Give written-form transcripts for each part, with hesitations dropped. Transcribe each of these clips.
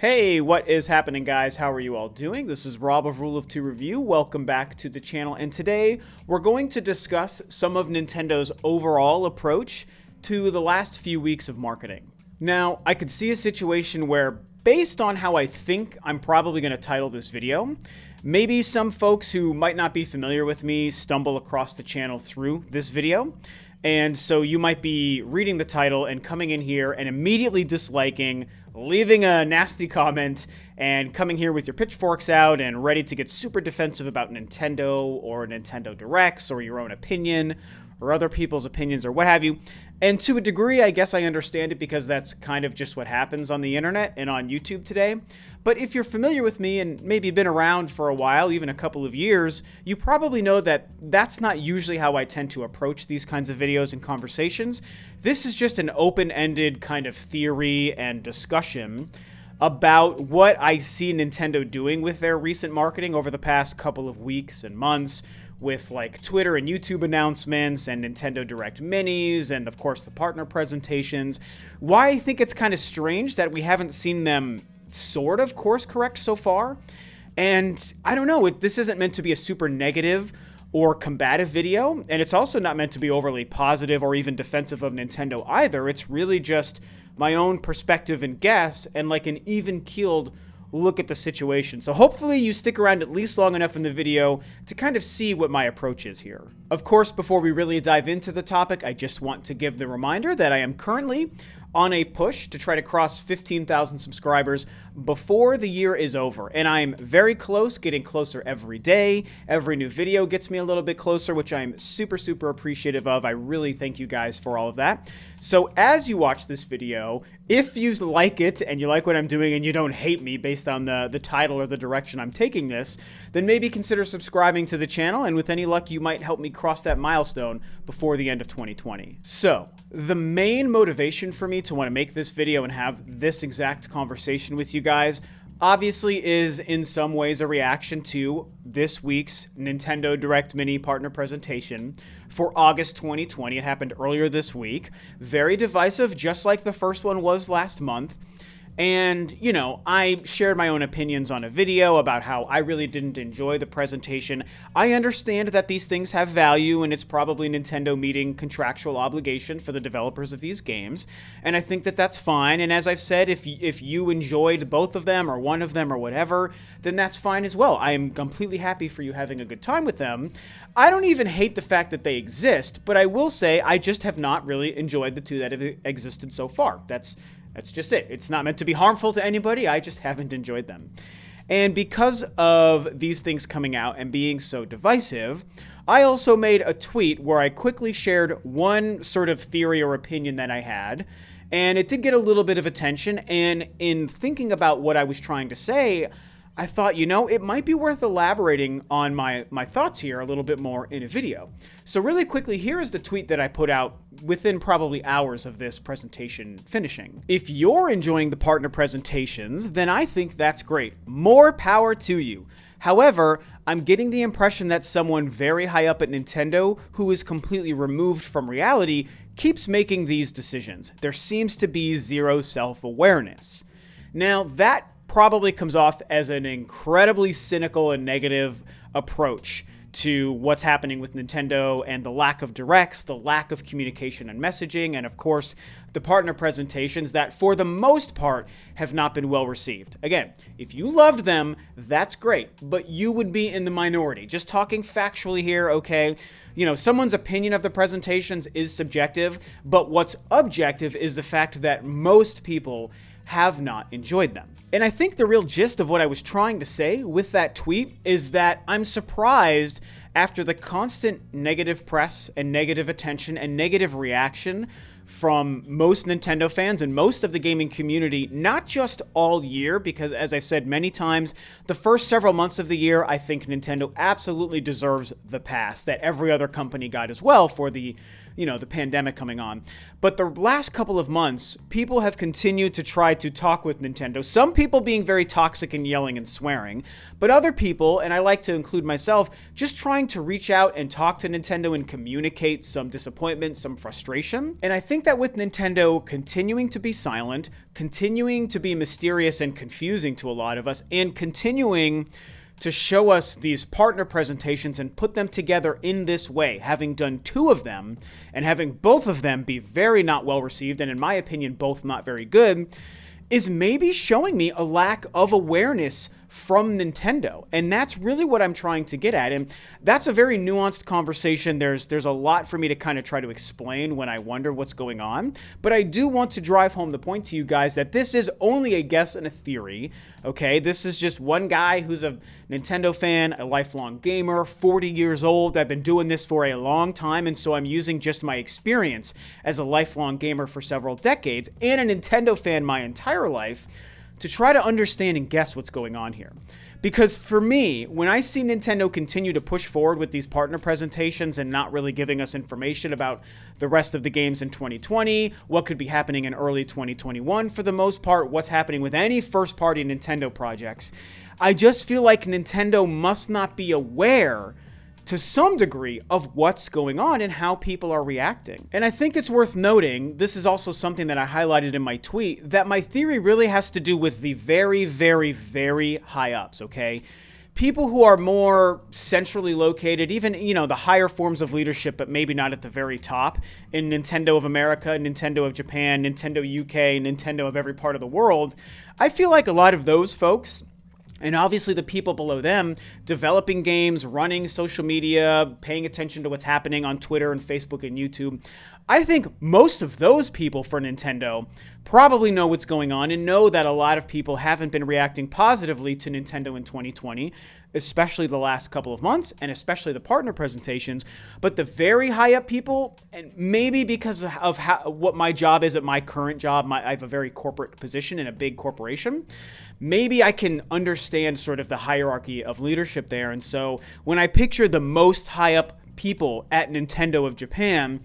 Hey, what is happening, guys? How are you all doing? This is Rob of Rule of Two Review. Welcome back to the channel, and today we're going to discuss some of Nintendo's overall approach to the last few weeks of marketing. Now, I could see a situation where, based on how I think I'm probably going to title this video, maybe some folks who might not be familiar with me stumble across the channel through this video. And so you might be reading the title and coming in here and immediately disliking, leaving a nasty comment, and coming here with your pitchforks out and ready to get super defensive about Nintendo or Nintendo Directs or your own opinion or other people's opinions or what have you. And to a degree, I guess I understand it because that's kind of just what happens on the internet and on YouTube today. But if you're familiar with me and maybe been around for a while, even a couple of years, you probably know that that's not usually how I tend to approach these kinds of videos and conversations. This is just an open-ended kind of theory and discussion about what I see Nintendo doing with their recent marketing over the past couple of weeks and months, with like Twitter and YouTube announcements and Nintendo Direct Minis and of course the partner presentations. Why I think it's kind of strange that we haven't seen them sort of course correct so far. And I don't know, this isn't meant to be a super negative or combative video, and it's also not meant to be overly positive or even defensive of Nintendo either. It's really just my own perspective and guess and like an even-keeled look at the situation. So hopefully you stick around at least long enough in the video to kind of see what my approach is here. Of course, before we really dive into the topic, I just want to give the reminder that I am currently on a push to try to cross 15,000 subscribers before the year is over. And I'm very close, getting closer every day. Every new video gets me a little bit closer, which I'm super, super appreciative of. I really thank you guys for all of that. So as you watch this video, if you like it and you like what I'm doing and you don't hate me based on the title or the direction I'm taking this, then maybe consider subscribing to the channel, and with any luck, you might help me cross that milestone before the end of 2020. So, the main motivation for me to want to make this video and have this exact conversation with you guys obviously is in some ways a reaction to this week's Nintendo Direct Mini partner presentation for August 2020. It happened earlier this week. Very divisive, just like the first one was last month. And, you know, I shared my own opinions on a video about how I really didn't enjoy the presentation. I understand that these things have value, and it's probably Nintendo meeting contractual obligation for the developers of these games. And I think that that's fine. And as I've said, if you enjoyed both of them or one of them or whatever, then that's fine as well. I am completely happy for you having a good time with them. I don't even hate the fact that they exist, but I will say I just have not really enjoyed the two that have existed so far. That's just it. It's not meant to be harmful to anybody. I just haven't enjoyed them. And because of these things coming out and being so divisive, I also made a tweet where I quickly shared one sort of theory or opinion that I had. And it did get a little bit of attention. And in thinking about what I was trying to say, I thought, you know, it might be worth elaborating on my thoughts here a little bit more in a video. So really quickly, here is the tweet that I put out within probably hours of this presentation finishing. If you're enjoying the partner presentations, then I think that's great. More power to you. However, I'm getting the impression that someone very high up at Nintendo, who is completely removed from reality, keeps making these decisions. There seems to be zero self-awareness. Now, that probably comes off as an incredibly cynical and negative approach to what's happening with Nintendo and the lack of directs, the lack of communication and messaging, and of course, the partner presentations that for the most part have not been well received. Again, if you loved them, that's great, but you would be in the minority. Just talking factually here, okay? You know, someone's opinion of the presentations is subjective, but what's objective is the fact that most people have not enjoyed them. And I think the real gist of what I was trying to say with that tweet is that I'm surprised after the constant negative press and negative attention and negative reaction from most Nintendo fans and most of the gaming community, not just all year, because as I've said many times, the first several months of the year, I think Nintendo absolutely deserves the pass that every other company got as well for the the pandemic coming on. But the last couple of months, people have continued to try to talk with Nintendo. Some people being very toxic and yelling and swearing, but other people, and I like to include myself, just trying to reach out and talk to Nintendo and communicate some disappointment, some frustration. And I think that with Nintendo continuing to be silent, continuing to be mysterious and confusing to a lot of us, and continuing to show us these partner presentations and put them together in this way, having done 2 of them and having both of them be very not well received, and in my opinion, both not very good, is maybe showing me a lack of awareness from Nintendo. And that's really what I'm trying to get at. And that's a very nuanced conversation. There's a lot for me to kind of try to explain when I wonder what's going on. But I do want to drive home the point to you guys that this is only a guess and a theory, okay? This is just one guy who's a Nintendo fan, a lifelong gamer, 40 years old. I've been doing this for a long time, and so I'm using just my experience as a lifelong gamer for several decades and a Nintendo fan my entire life to try to understand and guess what's going on here. Because for me, when I see Nintendo continue to push forward with these partner presentations and not really giving us information about the rest of the games in 2020, what could be happening in early 2021 for the most part, what's happening with any first-party Nintendo projects, I just feel like Nintendo must not be aware to some degree of what's going on and how people are reacting. And I think it's worth noting, this is also something that I highlighted in my tweet, that my theory really has to do with the very, very, very high ups, okay? People who are more centrally located, even, the higher forms of leadership, but maybe not at the very top, in Nintendo of America, Nintendo of Japan, Nintendo UK, Nintendo of every part of the world. I feel like a lot of those folks, and obviously the people below them, developing games, running social media, paying attention to what's happening on Twitter and Facebook and YouTube, I think most of those people for Nintendo probably know what's going on and know that a lot of people haven't been reacting positively to Nintendo in 2020, especially the last couple of months and especially the partner presentations. But the very high up people, and maybe because of what my job is at my current job, I have a very corporate position in a big corporation, maybe I can understand sort of the hierarchy of leadership there. And so when I picture the most high up people at Nintendo of Japan,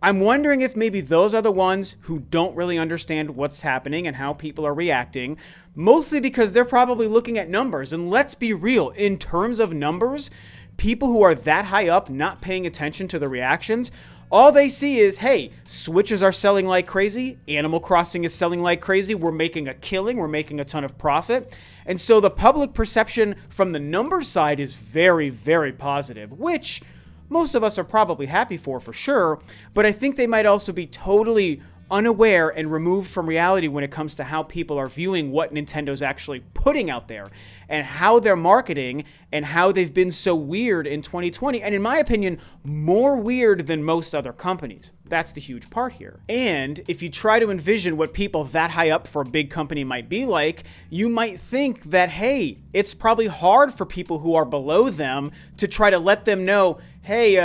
I'm wondering if maybe those are the ones who don't really understand what's happening and how people are reacting, mostly because they're probably looking at numbers. And let's be real, in terms of numbers, people who are that high up not paying attention to the reactions, all they see is, hey, Switches are selling like crazy, Animal Crossing is selling like crazy, we're making a killing, we're making a ton of profit. And so the public perception from the numbers side is very, very positive, which most of us are probably happy for sure, but I think they might also be totally unaware and removed from reality when it comes to how people are viewing what Nintendo's actually putting out there and how they're marketing and how they've been so weird in 2020. And in my opinion, more weird than most other companies. That's the huge part here. And if you try to envision what people that high up for a big company might be like, you might think that, hey, it's probably hard for people who are below them to try to let them know, hey,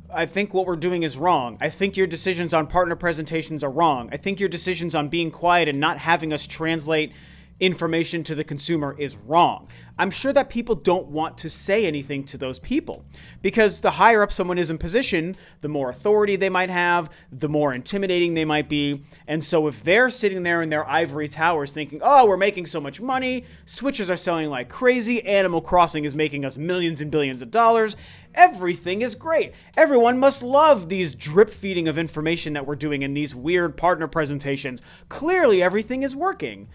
I think what we're doing is wrong. I think your decisions on partner presentations are wrong. I think your decisions on being quiet and not having us translate information to the consumer is wrong. I'm sure that people don't want to say anything to those people because the higher up someone is in position, the more authority they might have, the more intimidating they might be. And so if they're sitting there in their ivory towers thinking, oh, we're making so much money, Switches are selling like crazy, Animal Crossing is making us millions and billions of dollars, everything is great. Everyone must love these drip feeding of information that we're doing in these weird partner presentations. Clearly everything is working.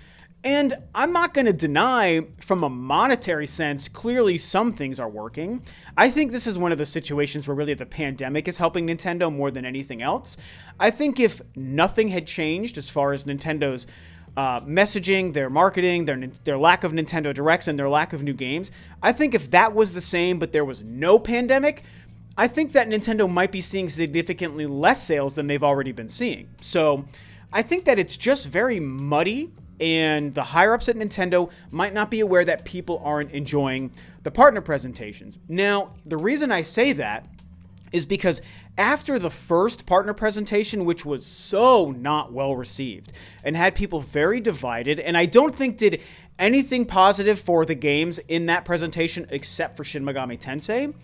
And I'm not going to deny, from a monetary sense, clearly some things are working. I think this is one of the situations where really the pandemic is helping Nintendo more than anything else. I think if nothing had changed as far as Nintendo's messaging, their marketing, their lack of Nintendo Directs, and their lack of new games, I think if that was the same but there was no pandemic, I think that Nintendo might be seeing significantly less sales than they've already been seeing. So I think that it's just very muddy. And the higher-ups at Nintendo might not be aware that people aren't enjoying the partner presentations. Now, the reason I say that is because after the first partner presentation, which was so not well received and had people very divided, and I don't think did anything positive for the games in that presentation except for Shin Megami Tensei,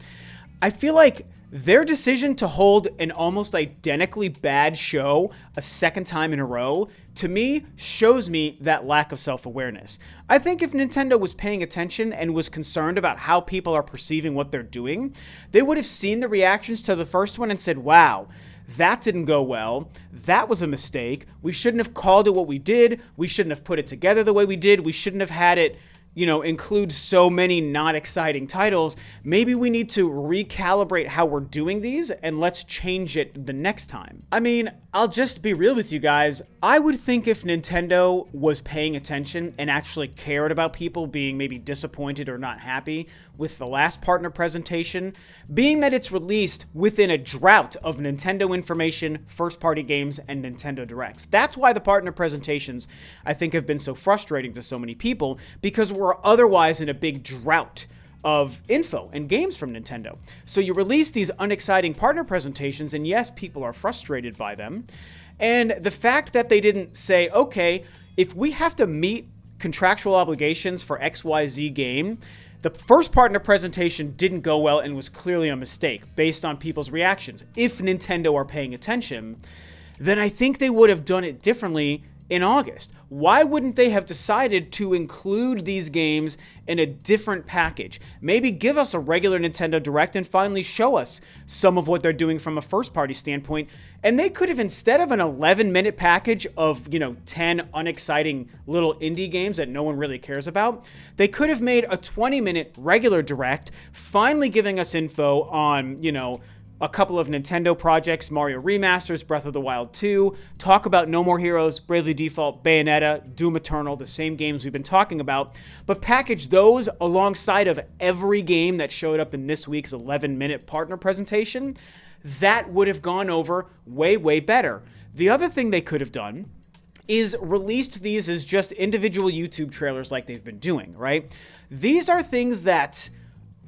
I feel like Their decision to hold an almost identically bad show a second time in a row, to me, shows me that lack of self-awareness. I think if Nintendo was paying attention and was concerned about how people are perceiving what they're doing, they would have seen the reactions to the first one and said, wow, that didn't go well. That was a mistake. We shouldn't have called it what we did. We shouldn't have put it together the way we did. We shouldn't have had it, include so many not exciting titles. Maybe we need to recalibrate how we're doing these and let's change it the next time. I mean, I'll just be real with you guys. I would think if Nintendo was paying attention and actually cared about people being maybe disappointed or not happy with the last partner presentation, being that it's released within a drought of Nintendo information, first-party games, and Nintendo Directs. That's why the partner presentations, I think, have been so frustrating to so many people, because we're otherwise in a big drought of info and games from Nintendo. So you release these unexciting partner presentations, and yes, people are frustrated by them. And the fact that they didn't say, okay, if we have to meet contractual obligations for XYZ game, the first partner presentation didn't go well and was clearly a mistake based on people's reactions. If Nintendo are paying attention, then I think they would have done it differently in August. Why wouldn't they have decided to include these games in a different package? Maybe give us a regular Nintendo Direct and finally show us some of what they're doing from a first-party standpoint. And they could have, instead of an 11-minute package of, 10 unexciting little indie games that no one really cares about, they could have made a 20-minute regular Direct, finally giving us info on, a couple of Nintendo projects, Mario Remasters, Breath of the Wild 2, talk about No More Heroes, Bravely Default, Bayonetta, Doom Eternal, the same games we've been talking about, but package those alongside of every game that showed up in this week's 11-minute partner presentation. That would have gone over way, way better. The other thing they could have done is released these as just individual YouTube trailers like they've been doing, right? These are things that,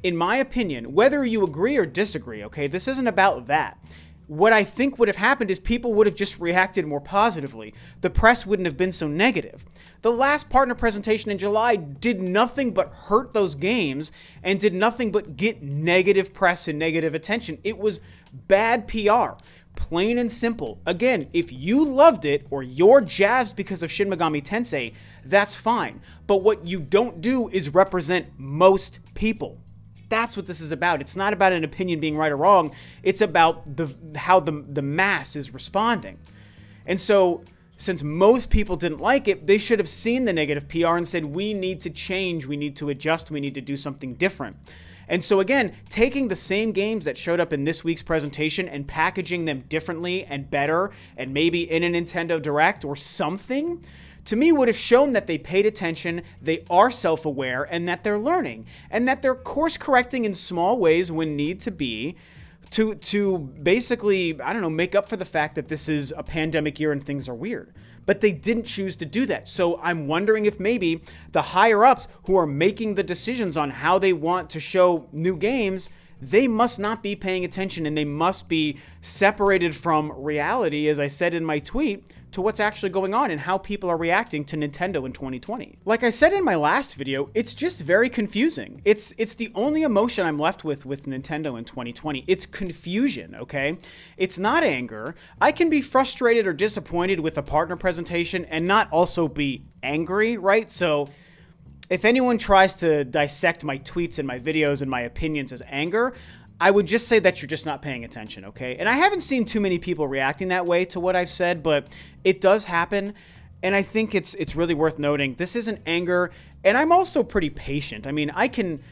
in my opinion, whether you agree or disagree, okay, this isn't about that. What I think would have happened is people would have just reacted more positively. The press wouldn't have been so negative. The last partner presentation in July did nothing but hurt those games and did nothing but get negative press and negative attention. It was bad PR. Plain and simple. Again, if you loved it or you're jazzed because of Shin Megami Tensei, that's fine. But what you don't do is represent most people. That's what this is about. It's not about an opinion being right or wrong. It's about how the mass is responding. And so, since most people didn't like it, they should have seen the negative PR and said, we need to change, we need to adjust, we need to do something different. And so again, taking the same games that showed up in this week's presentation and packaging them differently and better, and maybe in a Nintendo Direct or something, to me would have shown that they paid attention, they are self-aware, and that they're learning, and that they're course-correcting in small ways when need to be to basically, make up for the fact that this is a pandemic year and things are weird. But they didn't choose to do that. So I'm wondering if maybe the higher-ups who are making the decisions on how they want to show new games, they must not be paying attention and they must be separated from reality, as I said in my tweet, to what's actually going on and how people are reacting to Nintendo in 2020. Like I said in my last video, it's just very confusing. It's the only emotion I'm left with Nintendo in 2020. It's confusion, okay? It's not anger. I can be frustrated or disappointed with a partner presentation and not also be angry, right? So if anyone tries to dissect my tweets and my videos and my opinions as anger, I would just say that you're just not paying attention, okay? And I haven't seen too many people reacting that way to what I've said, but it does happen, and I think it's really worth noting. This isn't anger, and I'm also pretty patient. I mean, I can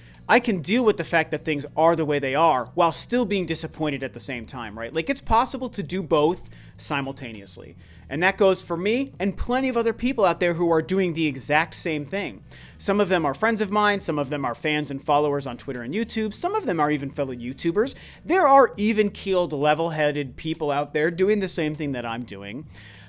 deal with the fact that things are the way they are while still being disappointed at the same time, right? Like, it's possible to do both simultaneously. And that goes for me and plenty of other people out there who are doing the exact same thing. Some of them are friends of mine, some of them are fans and followers on Twitter and YouTube, some of them are even fellow YouTubers. There are even-keeled, level-headed people out there doing the same thing that I'm doing.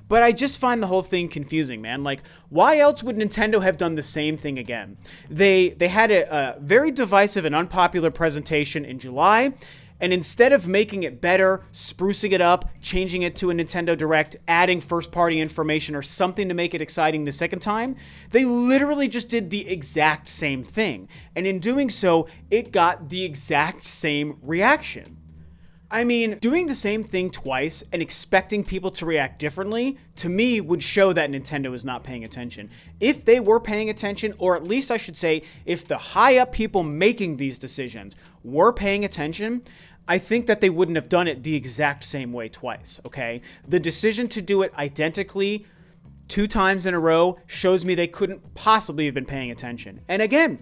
But I just find the whole thing confusing, man. Like, why else would Nintendo have done the same thing again? They had a very divisive and unpopular presentation in July, and instead of making it better, sprucing it up, changing it to a Nintendo Direct, adding first-party information or something to make it exciting the second time, they literally just did the exact same thing. And in doing so, it got the exact same reaction. I mean, doing the same thing twice and expecting people to react differently, to me, would show that Nintendo is not paying attention. If they were paying attention, or at least I should say, if the high-up people making these decisions were paying attention, I think that they wouldn't have done it the exact same way twice, okay? The decision to do it identically 2 times in a row shows me they couldn't possibly have been paying attention. And again,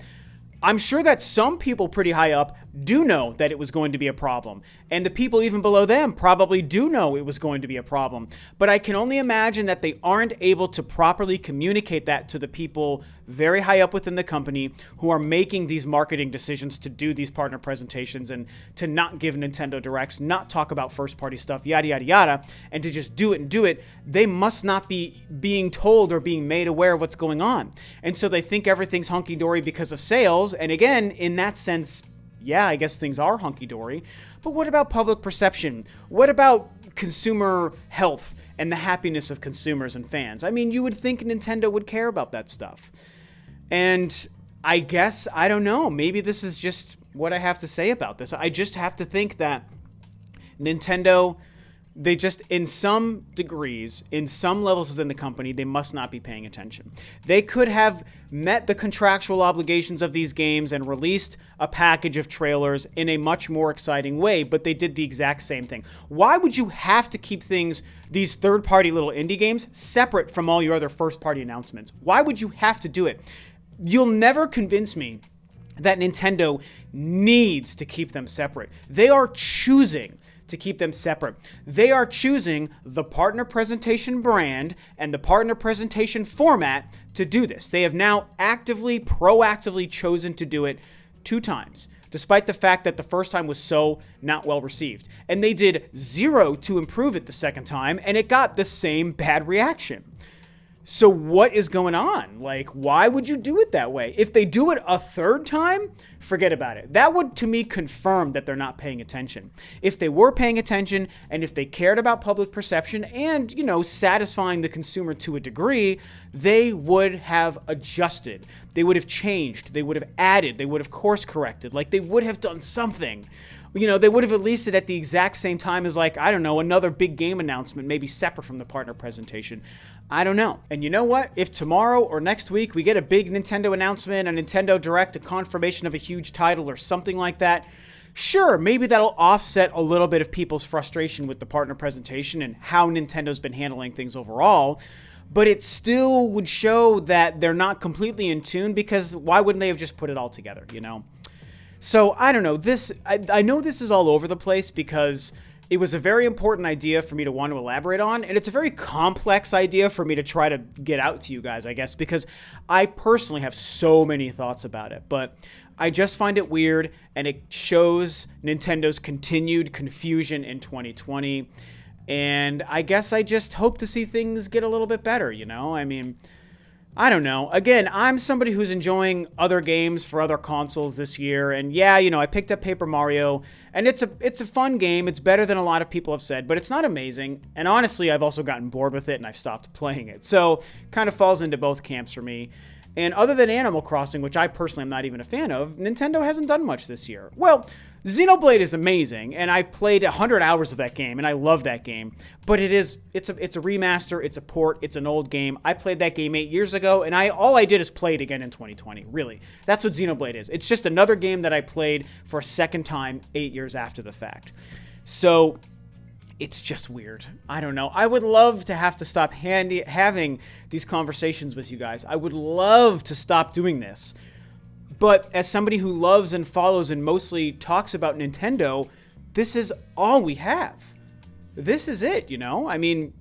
I'm sure that some people pretty high up do know that it was going to be a problem. And the people even below them probably do know it was going to be a problem. But I can only imagine that they aren't able to properly communicate that to the people very high up within the company who are making these marketing decisions to do these partner presentations and to not give Nintendo Directs, not talk about first-party stuff, yada, yada, yada, and to just do it and do it. They must not be being told or being made aware of what's going on. And so they think everything's hunky-dory because of sales. And again, in that sense, yeah, I guess things are hunky-dory. But what about public perception? What about consumer health and the happiness of consumers and fans? I mean, you would think Nintendo would care about that stuff. And I guess, I don't know, maybe this is just what I have to say about this. I just have to think that Nintendo, they just, in some degrees, in some levels within the company, they must not be paying attention. They could have met the contractual obligations of these games and released a package of trailers in a much more exciting way, but they did the exact same thing. Why would you have to keep things, these third-party little indie games, separate from all your other first-party announcements? Why would you have to do it? You'll never convince me that Nintendo needs to keep them separate. They are choosing to keep them separate. They are choosing the partner presentation brand and the partner presentation format to do this. They have now actively, proactively chosen to do it 2 times, despite the fact that the first time was so not well received. And they did 0 to improve it the second time, and it got the same bad reaction. So what is going on? Like, why would you do it that way? If they do it a 3rd time, forget about it. That would, to me, confirm that they're not paying attention. If they were paying attention and if they cared about public perception and, you know, satisfying the consumer to a degree, they would have adjusted. They would have changed. They would have added. They would have course corrected. Like, they would have done something. You know, they would have released it at the exact same time as, like, I don't know, another big game announcement, maybe separate from the partner presentation. I don't know. And you know what? If tomorrow or next week we get a big Nintendo announcement, a Nintendo Direct, a confirmation of a huge title or something like that, sure, maybe that'll offset a little bit of people's frustration with the partner presentation and how Nintendo's been handling things overall. But it still would show that they're not completely in tune, because why wouldn't they have just put it all together, you know? So, I don't know. I know this is all over the place because it was a very important idea for me to want to elaborate on, and it's a very complex idea for me to try to get out to you guys, I guess, because I personally have so many thoughts about it. But I just find it weird, and it shows Nintendo's continued confusion in 2020. And I guess I just hope to see things get a little bit better, you know? I mean, I don't know. Again, I'm somebody who's enjoying other games for other consoles this year. And yeah, you know, I picked up Paper Mario, and it's a fun game. It's better than a lot of people have said, but it's not amazing. And honestly, I've also gotten bored with it, and I've stopped playing it. So kind of falls into both camps for me. And other than Animal Crossing, which I personally am not even a fan of, Nintendo hasn't done much this year. Well, Xenoblade is amazing, and I played 100 hours of that game, and I love that game. But it's a remaster, it's a port, it's an old game. I played that game 8 years ago, and all I did is play it again in 2020, really. That's what Xenoblade is. It's just another game that I played for a second time 8 years after the fact. So it's just weird. I don't know. I would love to have to stop having these conversations with you guys. I would love to stop doing this. But as somebody who loves and follows and mostly talks about Nintendo, this is all we have. This is it, you know? I mean,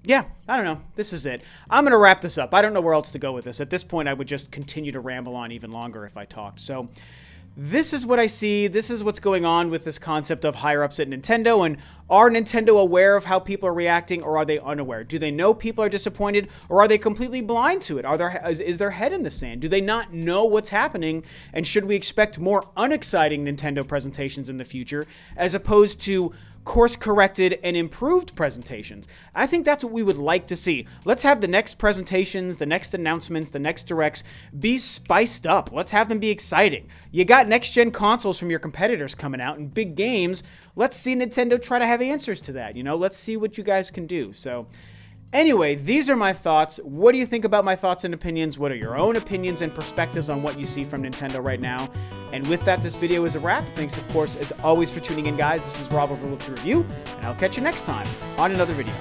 yeah, I don't know. This is it. I'm going to wrap this up. I don't know where else to go with this. At this point, I would just continue to ramble on even longer if I talked. So this is what I see. This is what's going on with this concept of higher-ups at Nintendo. And are Nintendo aware of how people are reacting, or are they unaware? Do they know people are disappointed, or are they completely blind to it? Is their head in the sand? Do they not know what's happening? And should we expect more unexciting Nintendo presentations in the future, as opposed to course-corrected and improved presentations. I think that's what we would like to see. Let's have the next presentations, the next announcements, the next directs be spiced up. Let's have them be exciting. You got next-gen consoles from your competitors coming out and big games. Let's see Nintendo try to have answers to that. Let's see what you guys can do. So anyway, these are my thoughts. What do you think about my thoughts and opinions? What are your own opinions and perspectives on what you see from Nintendo right now? And with that, this video is a wrap. Thanks, of course, as always, for tuning in, guys. This is Rob of Rule of Two Review, and I'll catch you next time on another video.